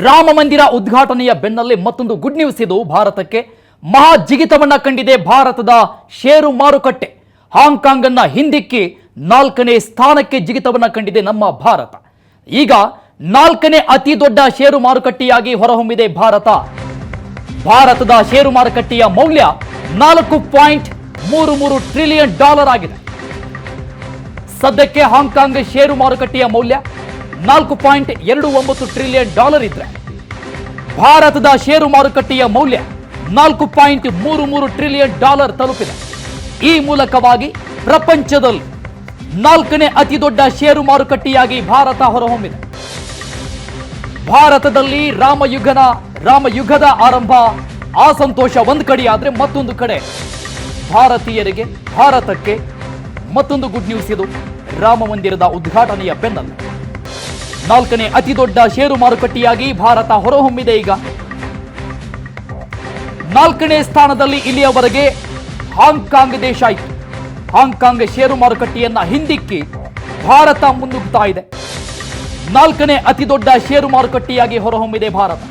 ರಾಮ ಮಂದಿರ ಉದ್ಘಾಟನೆಯ ಬೆನ್ನಲ್ಲೇ ಮತ್ತೊಂದು ಗುಡ್ ನ್ಯೂಸ್ ಇದು ಭಾರತಕ್ಕೆ. ಮಹಾ ಜಿಗಿತವನ್ನ ಕಂಡಿದೆ ಭಾರತದ ಷೇರು ಮಾರುಕಟ್ಟೆ. ಹಾಂಗ್ಕಾಂಗ್ ಅನ್ನ ಹಿಂದಿಕ್ಕಿ 4ನೇ ಸ್ಥಾನಕ್ಕೆ ಜಿಗಿತವನ್ನ ಕಂಡಿದೆ ನಮ್ಮ ಭಾರತ. ಈಗ 4ನೇ ಅತಿ ದೊಡ್ಡ ಷೇರು ಮಾರುಕಟ್ಟೆಯಾಗಿ ಹೊರಹೊಮ್ಮಿದೆ ಭಾರತ. ಭಾರತದ ಷೇರು ಮಾರುಕಟ್ಟೆಯ ಮೌಲ್ಯ $4.33 ಟ್ರಿಲಿಯನ್ ಆಗಿದೆ. ಸದ್ಯಕ್ಕೆ ಹಾಂಗ್ಕಾಂಗ್ ಷೇರು ಮಾರುಕಟ್ಟೆಯ ಮೌಲ್ಯ $4.29 ಟ್ರಿಲಿಯನ್ ಇದ್ರೆ ಭಾರತದ ಷೇರು ಮಾರುಕಟ್ಟೆಯ ಮೌಲ್ಯ $4.33 ಟ್ರಿಲಿಯನ್ ತಲುಪಿದೆ. ಈ ಮೂಲಕವಾಗಿ ಪ್ರಪಂಚದಲ್ಲಿ 4ನೇ ಅತಿ ದೊಡ್ಡ ಷೇರು ಮಾರುಕಟ್ಟೆಯಾಗಿ ಭಾರತ ಹೊರಹೊಮ್ಮಿದೆ. ಭಾರತದಲ್ಲಿ ರಾಮಯುಗದ ಆರಂಭ ಆ ಸಂತೋಷ ಒಂದು ಕಡೆಯಾದ್ರೆ ಮತ್ತೊಂದು ಕಡೆ ಭಾರತಕ್ಕೆ ಮತ್ತೊಂದು ಗುಡ್ ನ್ಯೂಸ್ ಇದು. ರಾಮ ಮಂದಿರದ ಉದ್ಘಾಟನೆಯ ಬೆನ್ನಲ್ಲೇ 4ನೇ ಅತಿ ದೊಡ್ಡ ಷೇರು ಮಾರುಕಟ್ಟೆಯಾಗಿ ಭಾರತ ಹೊರಹೊಮ್ಮಿದೆ. ಈಗ 4ನೇ ಸ್ಥಾನದಲ್ಲಿ ಇಲ್ಲಿಯವರೆಗೆ ಹಾಂಗ್ಕಾಂಗ್ ದೇಶ ಇತ್ತು. ಹಾಂಗ್ಕಾಂಗ್ ಷೇರು ಮಾರುಕಟ್ಟೆಯನ್ನ ಹಿಂದಿಕ್ಕಿ ಭಾರತ ಮುನ್ನುಗ್ತಾ ಇದೆ. 4ನೇ ಅತಿ ದೊಡ್ಡ ಷೇರು ಮಾರುಕಟ್ಟೆಯಾಗಿ ಹೊರಹೊಮ್ಮಿದೆ ಭಾರತ.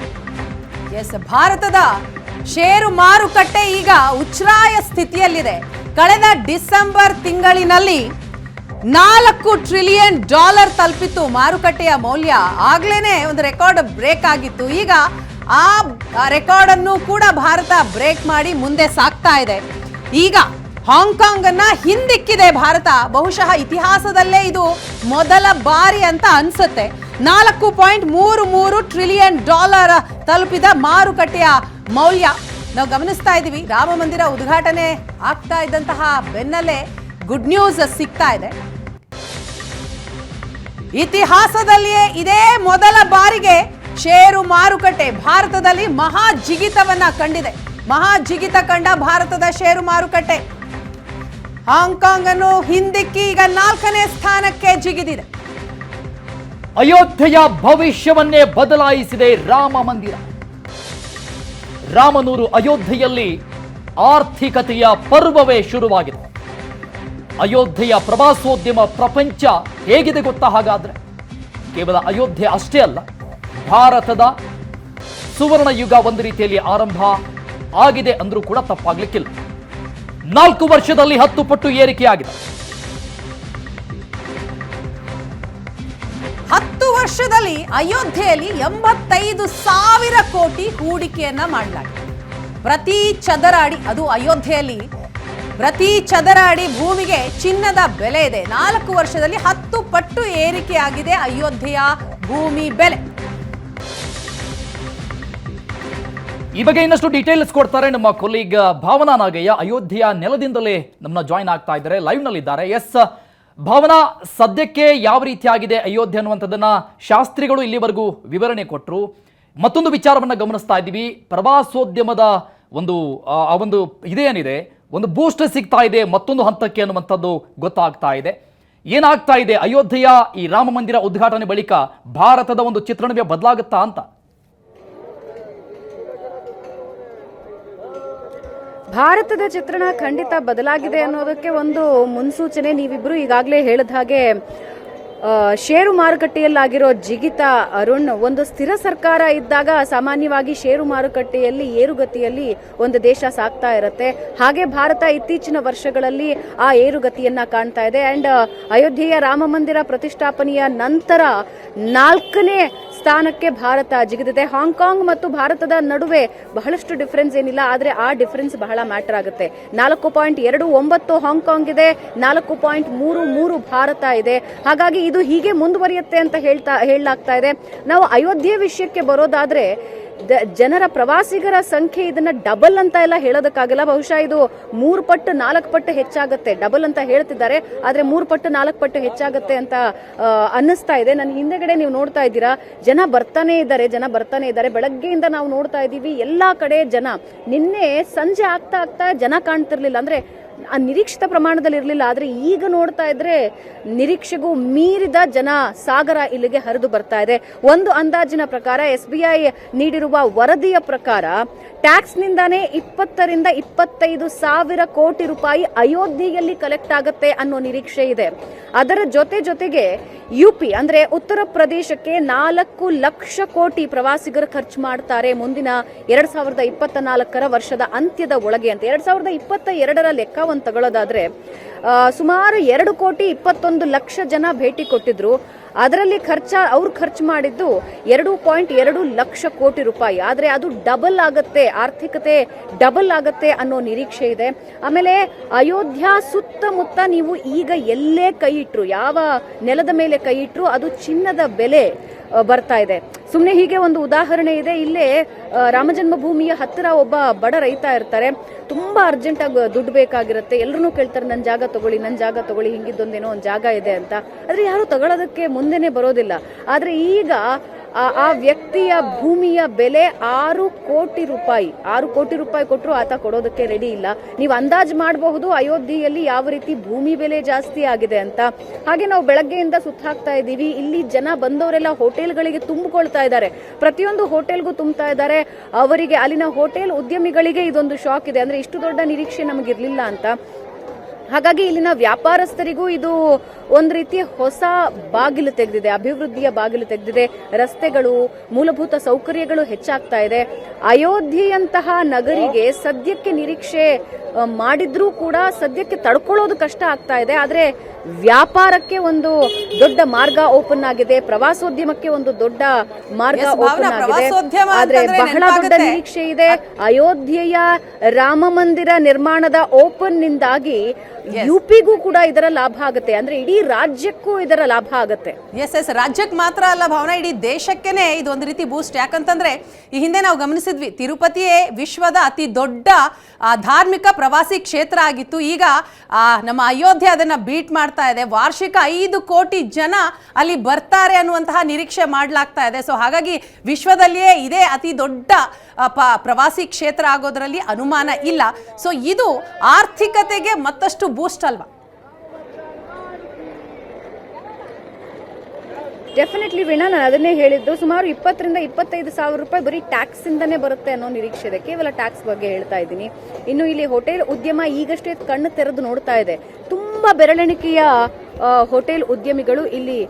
ಭಾರತದ ಷೇರು ಮಾರುಕಟ್ಟೆ ಈಗ ಉಚ್ಛ್ರಾಯ ಸ್ಥಿತಿಯಲ್ಲಿದೆ. ಕಳೆದ ಡಿಸೆಂಬರ್ ತಿಂಗಳಿನಲ್ಲಿ $4 ಟ್ರಿಲಿಯನ್ ತಲುಪಿತ್ತು ಮಾರುಕಟ್ಟೆಯ ಮೌಲ್ಯ. ಆಗ್ಲೇನೆ ಒಂದು ರೆಕಾರ್ಡ್ ಬ್ರೇಕ್ ಆಗಿತ್ತು. ಈಗ ಆ ರೆಕಾರ್ಡ್ ಅನ್ನು ಕೂಡ ಭಾರತ ಬ್ರೇಕ್ ಮಾಡಿ ಮುಂದೆ ಸಾಗ್ತಾ ಇದೆ. ಈಗ ಹಾಂಗ್ಕಾಂಗ್ ಅನ್ನ ಹಿಂದಿಕ್ಕಿದೆ ಭಾರತ. ಬಹುಶಃ ಇತಿಹಾಸದಲ್ಲೇ ಇದು ಮೊದಲ ಬಾರಿ ಅಂತ ಅನ್ಸುತ್ತೆ. $4.33 ಟ್ರಿಲಿಯನ್ ತಲುಪಿದ ಮಾರುಕಟ್ಟೆಯ ಮೌಲ್ಯ ನಾವು ಗಮನಿಸ್ತಾ ಇದ್ದೀವಿ. ರಾಮ ಮಂದಿರ ಉದ್ಘಾಟನೆ ಆಗ್ತಾ ಇದ್ದಂತಹ ಬೆನ್ನಲ್ಲೇ ಗುಡ್ ನ್ಯೂಸ್ ಸಿಗ್ತಾ ಇದೆ. ಇತಿಹಾಸದಲ್ಲಿಯೇ ಇದೇ ಮೊದಲ ಬಾರಿಗೆ ಷೇರು ಮಾರುಕಟ್ಟೆ ಭಾರತದಲ್ಲಿ ಮಹಾ ಜಿಗಿತವನ್ನ ಕಂಡಿದೆ. ಮಹಾ ಜಿಗಿತ ಕಂಡ ಭಾರತದ ಷೇರು ಮಾರುಕಟ್ಟೆ ಹಾಂಗ್ಕಾಂಗ್ ಅನ್ನು ಹಿಂದಿಕ್ಕಿ ಈಗ 4ನೇ ಸ್ಥಾನಕ್ಕೆ ಜಿಗಿದಿದೆ. ಅಯೋಧ್ಯೆಯ ಭವಿಷ್ಯವನ್ನೇ ಬದಲಾಯಿಸಿದೆ ರಾಮ ಮಂದಿರ. ರಾಮನೂರು ಅಯೋಧ್ಯೆಯಲ್ಲಿ ಆರ್ಥಿಕತೆಯ ಪರ್ವವೇ ಶುರುವಾಗಿದೆ. ಅಯೋಧ್ಯೆಯ ಪ್ರವಾಸೋದ್ಯಮ ಪ್ರಪಂಚ ಹೇಗಿದೆ ಗೊತ್ತಾ? ಹಾಗಾದ್ರೆ ಕೇವಲ ಅಯೋಧ್ಯೆ ಅಷ್ಟೇ ಅಲ್ಲ, ಭಾರತದ ಸುವರ್ಣ ಯುಗ ಒಂದು ರೀತಿಯಲ್ಲಿ ಆರಂಭ ಆಗಿದೆ ಅಂದ್ರೂ ಕೂಡ ತಪ್ಪಾಗ್ಲಿಕ್ಕಿಲ್ಲ. 4 ವರ್ಷದಲ್ಲಿ 10 ಪಟ್ಟು ಏರಿಕೆಯಾಗಿದೆ. 10 ವರ್ಷದಲ್ಲಿ ಅಯೋಧ್ಯೆಯಲ್ಲಿ 85,000 ಕೋಟಿ ಹೂಡಿಕೆಯನ್ನ ಮಾಡಲಾಗಿದೆ. ಪ್ರತಿ ಚದರ ಅಡಿ, ಅದು ಅಯೋಧ್ಯೆಯಲ್ಲಿ ಪ್ರತಿ ಚದರ ಅಡಿ ಭೂಮಿಗೆ ಚಿನ್ನದ ಬೆಲೆ ಇದೆ. 4 ವರ್ಷದಲ್ಲಿ 10 ಪಟ್ಟು ಏರಿಕೆಯಾಗಿದೆ ಅಯೋಧ್ಯೆಯ ಭೂಮಿ ಬೆಲೆ. ಈ ಬಗ್ಗೆ ಇನ್ನಷ್ಟು ಡೀಟೇಲ್ಸ್ ಕೊಡ್ತಾರೆ ನಮ್ಮ ಕೊಲೀಗ್ ಭಾವನಾ ನಾಗಯ್ಯ. ಅಯೋಧ್ಯೆಯ ನೆಲದಿಂದಲೇ ನಮ್ಮನ್ನ ಜಾಯಿನ್ ಆಗ್ತಾ ಇದ್ದಾರೆ, ಲೈವ್ ನಲ್ಲಿ ಇದ್ದಾರೆ. ಎಸ್ ಭಾವನಾ, ಸದ್ಯಕ್ಕೆ ಯಾವ ರೀತಿಯಾಗಿದೆ ಅಯೋಧ್ಯೆ ಅನ್ನುವಂಥದ್ದನ್ನ ಶಾಸ್ತ್ರಿಗಳು ಇಲ್ಲಿವರೆಗೂ ವಿವರಣೆ ಕೊಟ್ಟರು. ಮತ್ತೊಂದು ವಿಚಾರವನ್ನ ಗಮನಿಸ್ತಾ ಇದ್ದೀವಿ, ಪ್ರವಾಸೋದ್ಯಮದ ಒಂದು ಇದೇನಿದೆ, ಒಂದು ಬೂಸ್ಟ್ ಸಿಗ್ತಾ ಇದೆ ಮತ್ತೊಂದು ಹಂತಕ್ಕೆ ಅನ್ನುವಂಥದ್ದು ಗೊತ್ತಾಗ್ತಾ ಇದೆ. ಏನಾಗ್ತಾ ಇದೆ ಅಯೋಧ್ಯೆಯ ಈ ರಾಮ ಮಂದಿರ ಉದ್ಘಾಟನೆ ಬಳಿಕ ಭಾರತದ ಒಂದು ಚಿತ್ರಣವೇ ಬದಲಾಗುತ್ತಾ ಅಂತ? ಭಾರತದ ಚಿತ್ರಣ ಖಂಡಿತ ಬದಲಾಗಿದೆ ಅನ್ನೋದಕ್ಕೆ ಒಂದು ಮುನ್ಸೂಚನೆ ನೀವಿಬ್ರು ಈಗಾಗಲೇ ಹೇಳಿದ ಹಾಗೆ ಷೇರು ಮಾರುಕಟ್ಟೆಯಲ್ಲಾಗಿರೋ ಜಿಗಿತ ಅರುಣ್. ಒಂದು ಸ್ಥಿರ ಸರ್ಕಾರ ಇದ್ದಾಗ ಸಾಮಾನ್ಯವಾಗಿ ಷೇರು ಮಾರುಕಟ್ಟೆಯಲ್ಲಿ ಏರುಗತಿಯಲ್ಲಿ ಒಂದು ದೇಶ ಸಾಗ್ತಾ ಇರುತ್ತೆ. ಹಾಗೆ ಭಾರತ ಇತ್ತೀಚಿನ ವರ್ಷಗಳಲ್ಲಿ ಆ ಏರುಗತಿಯನ್ನ ಕಾಣ್ತಾ ಇದೆ. ಅಂಡ್ ಅಯೋಧ್ಯೆಯ ರಾಮ ಮಂದಿರ ಪ್ರತಿಷ್ಠಾಪನೆಯ ನಂತರ 4ನೇ ಸ್ಥಾನಕ್ಕೆ ಭಾರತ ಜಿಗಿದಿದೆ. ಹಾಂಗ್ಕಾಂಗ್ ಮತ್ತು ಭಾರತದ ನಡುವೆ ಬಹಳಷ್ಟು ಡಿಫರೆನ್ಸ್ ಏನಿಲ್ಲ, ಆದರೆ ಆ ಡಿಫರೆನ್ಸ್ ಬಹಳ ಮ್ಯಾಟರ್ ಆಗುತ್ತೆ. 4.29 ಹಾಂಗ್ಕಾಂಗ್ ಇದೆ, 4.33 ಭಾರತ ಇದೆ. ಹಾಗಾಗಿ ಇದು ಹೀಗೆ ಮುಂದುವರಿಯುತ್ತೆ ಅಂತ ಹೇಳಲಾಗ್ತಾ ಇದೆ. ನಾವು ಅಯೋಧ್ಯೆ ವಿಷಯಕ್ಕೆ ಬರೋದಾದ್ರೆ ಜನರ ಪ್ರವಾಸಿಗರ ಸಂಖ್ಯೆ ಇದನ್ನ ಡಬಲ್ ಅಂತ ಎಲ್ಲ ಹೇಳೋದಕ್ಕಾಗಲ್ಲ. ಬಹುಶಃ ಇದು 3 ಪಟ್ಟು 4 ಪಟ್ಟು ಹೆಚ್ಚಾಗುತ್ತೆ. ಡಬಲ್ ಅಂತ ಹೇಳ್ತಿದ್ದಾರೆ, ಆದ್ರೆ 3 ಪಟ್ಟು 4 ಪಟ್ಟು ಹೆಚ್ಚಾಗುತ್ತೆ ಅಂತ ಅನ್ನಿಸ್ತಾ ಇದೆ. ನನ್ನ ಹಿಂದೆಗಡೆ ನೀವು ನೋಡ್ತಾ ಇದ್ದೀರಾ, ಜನ ಬರ್ತಾನೆ ಇದ್ದಾರೆ. ಬೆಳಗ್ಗೆಯಿಂದ ನಾವು ನೋಡ್ತಾ ಇದ್ದೀವಿ ಎಲ್ಲಾ ಕಡೆ ಜನ. ನಿನ್ನೆ ಸಂಜೆ ಆಗ್ತಾ ಜನ ಕಾಣ್ತಿರ್ಲಿಲ್ಲ. ಅಂದ್ರೆ ಆ ನಿರೀಕ್ಷಿತ ಪ್ರಮಾಣದಲ್ಲಿ ಇರಲಿಲ್ಲ. ಆದರೆ ಈಗ ನೋಡ್ತಾ ಇದ್ರೆ ನಿರೀಕ್ಷೆಗೂ ಮೀರಿದ ಜನ ಸಾಗರ ಇಲ್ಲಿಗೆ ಹರಿದು ಬರ್ತಾ ಇದೆ. ಒಂದು ಅಂದಾಜಿನ ಪ್ರಕಾರ SBI ನೀಡಿರುವ ವರದಿಯ ಪ್ರಕಾರ ಟ್ಯಾಕ್ಸ್ನಿಂದಾನೇ 20 ರಿಂದ 25 ಸಾವಿರ ಕೋಟಿ ರೂಪಾಯಿ ಅಯೋಧ್ಯೆಯಲ್ಲಿ ಕಲೆಕ್ಟ್ ಆಗುತ್ತೆ ಅನ್ನೋ ನಿರೀಕ್ಷೆ ಇದೆ. ಅದರ ಜೊತೆಗೆ UP ಅಂದ್ರೆ ಉತ್ತರ ಪ್ರದೇಶಕ್ಕೆ 4 ಲಕ್ಷ ಕೋಟಿ ಪ್ರವಾಸಿಗರು ಖರ್ಚು ಮಾಡ್ತಾರೆ ಮುಂದಿನ 2024 ವರ್ಷದ ಅಂತ್ಯದ ಒಳಗೆ ಅಂತ. 2022 ಲೆಕ್ಕವನ್ನು ತಗೊಳ್ಳೋದಾದ್ರೆ ಸುಮಾರು 2,21,00,000 ಜನ ಭೇಟಿ ಕೊಟ್ಟಿದ್ರು. ಅದರಲ್ಲಿ ಅವ್ರು ಖರ್ಚು ಮಾಡಿದ್ದು 2.2 ಲಕ್ಷ ಕೋಟಿ ರೂಪಾಯಿ. ಆದರೆ ಅದು ಡಬಲ್ ಆಗತ್ತೆ, ಆರ್ಥಿಕತೆ ಡಬಲ್ ಆಗತ್ತೆ ಅನ್ನೋ ನಿರೀಕ್ಷೆ ಇದೆ. ಆಮೇಲೆ ಅಯೋಧ್ಯ ಸುತ್ತಮುತ್ತ ನೀವು ಈಗ ಎಲ್ಲೇ ಕೈ ಇಟ್ರು, ಯಾವ ನೆಲದ ಮೇಲೆ ಕೈ ಇಟ್ರು ಅದು ಚಿನ್ನದ ಬೆಲೆ ಬರ್ತಾ ಇದೆ. ಸುಮ್ಮನೆ ಹೀಗೆ ಒಂದು ಉದಾಹರಣೆ ಇದೆ. ಇಲ್ಲೇ ರಾಮಜನ್ಮಭೂಮಿಯ ಹತ್ತಿರ ಒಬ್ಬ ಬಡ ರೈತ ಇರ್ತಾರೆ. ತುಂಬಾ ಅರ್ಜೆಂಟ್ ಆಗಿ ದುಡ್ಡು ಬೇಕಾಗಿರುತ್ತೆ. ಎಲ್ಲರೂ ಕೇಳ್ತಾರೆ ನನ್ನ ಜಾಗ ತಗೊಳ್ಳಿ, ಹಿಂಗಿದ್ದೊಂದೇನೋ ಒಂದು ಜಾಗ ಇದೆ ಅಂತ. ಆದ್ರೆ ಯಾರು ತಗೊಳ್ಳೋದಕ್ಕೆ ಮುಂದೆನೆ ಬರೋದಿಲ್ಲ. ಆದ್ರೆ ಈಗ ಆ ವ್ಯಕ್ತಿಯ ಭೂಮಿಯ ಬೆಲೆ 6 ಕೋಟಿ ರೂಪಾಯಿ ಕೊಟ್ಟರು ಆತ ಕೊಡೋದಕ್ಕೆ ರೆಡಿ ಇಲ್ಲ. ನೀವು ಅಂದಾಜು ಮಾಡಬಹುದು ಅಯೋಧ್ಯೆಯಲ್ಲಿ ಯಾವ ರೀತಿ ಭೂಮಿ ಬೆಲೆ ಜಾಸ್ತಿ ಆಗಿದೆ ಅಂತ. ಹಾಗೆ ನಾವು ಬೆಳಗ್ಗೆಯಿಂದ ಸುತ್ತಾಕ್ತಾ ಇದ್ದೀವಿ. ಇಲ್ಲಿ ಜನ ಬಂದವರೆಲ್ಲ ಹೋಟೆಲ್ಗಳಿಗೆ ತುಂಬಿಕೊಳ್ತಾ ಇದ್ದಾರೆ. ಪ್ರತಿಯೊಂದು ಹೋಟೆಲ್ಗೂ ತುಂಬ್ತಾ ಇದ್ದಾರೆ. ಅವರಿಗೆ ಅಲ್ಲಿನ ಹೋಟೆಲ್ ಉದ್ಯಮಿಗಳಿಗೆ ಇದೊಂದು ಶಾಕ್ ಇದೆ. ಅಂದ್ರೆ ಇಷ್ಟು ದೊಡ್ಡ ನಿರೀಕ್ಷೆ ನಮಗಿರ್ಲಿಲ್ಲ ಅಂತ. ಹಾಗಾಗಿ ಇಲ್ಲಿನ ವ್ಯಾಪಾರಸ್ಥರಿಗೂ ಇದು ಒಂದು ರೀತಿಯ ಹೊಸ ಬಾಗಿಲು ತೆಗೆದಿದೆ, ಅಭಿವೃದ್ಧಿಯ ಬಾಗಿಲು ತೆಗೆದಿದೆ. ರಸ್ತೆಗಳು, ಮೂಲಭೂತ ಸೌಕರ್ಯಗಳು ಹೆಚ್ಚಾಗ್ತಾ ಇದೆ. ಅಯೋಧ್ಯೆಯಂತಹ ನಗರಿಗೆ ಸದ್ಯಕ್ಕೆ ನಿರೀಕ್ಷೆ ಮಾಡಿದ್ರೂ ಕೂಡ ಸದ್ಯಕ್ಕೆ ತಡ್ಕೊಳ್ಳೋದು ಕಷ್ಟ ಆಗ್ತಾ ಇದೆ. ಆದ್ರೆ ವ್ಯಾಪಾರಕ್ಕೆ ಒಂದು ದೊಡ್ಡ ಮಾರ್ಗ ಓಪನ್ ಆಗಿದೆ, ಪ್ರವಾಸೋದ್ಯಮಕ್ಕೆ ಒಂದು ದೊಡ್ಡ ಮಾರ್ಗ ಓಪನ್ ಆಗಿದೆ. ಆದ್ರೆ ಬಹಳ ದೊಡ್ಡ ನಿರೀಕ್ಷೆ ಇದೆ. ಅಯೋಧ್ಯೆಯ ರಾಮ ಮಂದಿರ ನಿರ್ಮಾಣದ ಓಪನ್ ನಿಂದಾಗಿ UPಗೂ ಕೂಡ ಇದರ ಲಾಭ ಆಗುತ್ತೆ. ಅಂದ್ರೆ ಇಡೀ ರಾಜ್ಯಕ್ಕೂ ಇದರ ಲಾಭ ಆಗುತ್ತೆ. ಎಸ್ ರಾಜ್ಯಕ್ಕೆ ಮಾತ್ರ ಅಲ್ಲ ಭಾವನಾ, ಇಡೀ ದೇಶಕ್ಕೇನೆ ಇದು ಒಂದು ರೀತಿ ಬೂಸ್ಟ್. ಯಾಕಂತಂದ್ರೆ ಈ ಹಿಂದೆ ನಾವು ಗಮನಿಸಿದ್ವಿ, ತಿರುಪತಿಯೇ ವಿಶ್ವದ ಅತಿ ದೊಡ್ಡ ಧಾರ್ಮಿಕ ಪ್ರವಾಸಿ ಕ್ಷೇತ್ರ ಆಗಿತ್ತು. ಈಗ ನಮ್ಮ ಅಯೋಧ್ಯೆ ಅದನ್ನ ಬೀಟ್ ಮಾಡ್ತಾ ಇದೆ. ವಾರ್ಷಿಕ 5 ಕೋಟಿ ಜನ ಅಲ್ಲಿ ಬರ್ತಾರೆ ಅನ್ನುವಂತಹ ನಿರೀಕ್ಷೆ ಮಾಡಲಾಗ್ತಾ ಇದೆ. ಸೊ ಹಾಗಾಗಿ ವಿಶ್ವದಲ್ಲಿಯೇ ಇದೇ ಅತಿ ದೊಡ್ಡ ಪ್ರವಾಸಿ ಕ್ಷೇತ್ರ ಆಗೋದ್ರಲ್ಲಿ ಅನುಮಾನ ಇಲ್ಲ. ಸೊ ಇದು ಆರ್ಥಿಕತೆಗೆ ಮತ್ತಷ್ಟು ಬೂಸ್ಟ್ ಅಲ್ವಾ? ಡೆಫಿನೆಟ್ಲಿ ವೀಣಾ, ನಾನು ಅದನ್ನೇ ಹೇಳಿದ್ದು. ಸುಮಾರು 20 ರಿಂದ 25 ಸಾವಿರ ರೂಪಾಯಿ ಬರೀ ಟ್ಯಾಕ್ಸ್ ಇಂದಾನೆ ಬರುತ್ತೆ ಅನ್ನೋ ನಿರೀಕ್ಷೆ ಇದೆ. ಕೇವಲ ಟ್ಯಾಕ್ಸ್ ಬಗ್ಗೆ ಹೇಳ್ತಾ ಇದ್ದೀನಿ. ಇನ್ನು ಇಲ್ಲಿ ಹೋಟೆಲ್ ಉದ್ಯಮ ಈಗಷ್ಟೇ ಕಣ್ಣು ತೆರೆದು ನೋಡ್ತಾ ಇದೆ. ತುಂಬಾ ಬೆರಳೆಣಿಕೆಯ ಹೋಟೆಲ್ ಉದ್ಯಮಿಗಳು ಇಲ್ಲಿ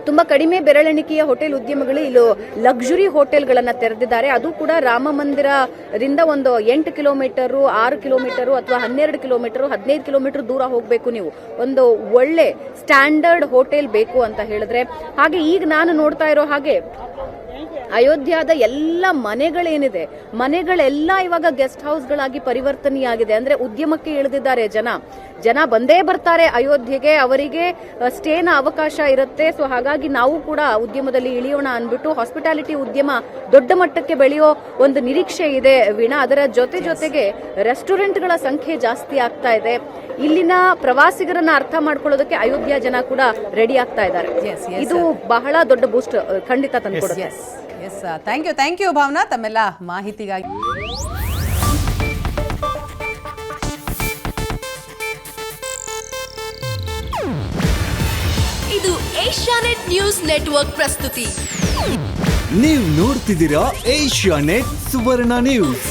ತುಂಬಾ ಕಡಿಮೆ ಬೆರಳೆಣಿಕೆಯ ಹೋಟೆಲ್ ಉದ್ಯಮಗಳು ಇಲ್ಲಿ ಲಕ್ಸುರಿ ಹೋಟೆಲ್ಗಳನ್ನ ತೆರೆದಿದ್ದಾರೆ. ಅದು ಕೂಡ ರಾಮ ಮಂದಿರದಿಂದ ಒಂದು 8 ಕಿಲೋಮೀಟರ್, 6 ಕಿಲೋಮೀಟರ್ ಅಥವಾ 12 ಕಿಲೋಮೀಟರ್, 15 ಕಿಲೋಮೀಟರ್ ದೂರ ಹೋಗಬೇಕು ನೀವು ಒಂದು ಒಳ್ಳೆ ಸ್ಟ್ಯಾಂಡರ್ಡ್ ಹೋಟೆಲ್ ಬೇಕು ಅಂತ ಹೇಳಿದ್ರೆ. ಹಾಗೆ ಈಗ ನಾನು ನೋಡ್ತಾ ಇರೋ ಹಾಗೆ ಅಯೋಧ್ಯದ ಎಲ್ಲ ಮನೆಗಳೇನಿದೆ, ಮನೆಗಳೆಲ್ಲ ಇವಾಗ ಗೆಸ್ಟ್ ಹೌಸ್ಗಳಾಗಿ ಪರಿವರ್ತನೆಯಾಗಿದೆ. ಅಂದ್ರೆ ಉದ್ಯಮಕ್ಕೆ ಇಳಿದಿದ್ದಾರೆ ಜನ ಬಂದೇ ಬರ್ತಾರೆ ಅಯೋಧ್ಯೆಗೆ, ಅವರಿಗೆ ಸ್ಟೇನ ಅವಕಾಶ ಇರುತ್ತೆ. ಸೊ ಹಾಗಾಗಿ ನಾವು ಕೂಡ ಉದ್ಯಮದಲ್ಲಿ ಇಳಿಯೋಣ ಅಂದ್ಬಿಟ್ಟು ಹಾಸ್ಪಿಟಾಲಿಟಿ ಉದ್ಯಮ ದೊಡ್ಡ ಮಟ್ಟಕ್ಕೆ ಬೆಳೆಯೋ ಒಂದು ನಿರೀಕ್ಷೆ ಇದೆ ವೀಣಾ. ಅದರ ಜೊತೆಗೆ ರೆಸ್ಟೋರೆಂಟ್ಗಳ ಸಂಖ್ಯೆ ಜಾಸ್ತಿ ಆಗ್ತಾ ಇದೆ. ಇಲ್ಲಿನ ಪ್ರವಾಸಿಗರನ್ನ ಅರ್ಥ ಮಾಡ್ಕೊಳ್ಳೋದಕ್ಕೆ ಅಯೋಧ್ಯ ಜನ ಕೂಡ ರೆಡಿ ಆಗ್ತಾ ಇದ್ದಾರೆ. ಇದು ಬಹಳ ದೊಡ್ಡ ಬೂಸ್ಟ್ ಖಂಡಿತ ತಂದ್ಕೊಡುತ್ತೆ. ಥ್ಯಾಂಕ್ ಯು ಭಾವನಾ ತಮ್ಮೆಲ್ಲ ಮಾಹಿತಿಗಾಗಿ. ಇದು ಏಷ್ಯಾನೆಟ್ ನ್ಯೂಸ್ ನೆಟ್ವರ್ಕ್ ಪ್ರಸ್ತುತಿ. ನೀವು ನೋಡ್ತಿದ್ದೀರಾ ಏಷ್ಯಾನೆಟ್ ಸುವರ್ಣ ನ್ಯೂಸ್.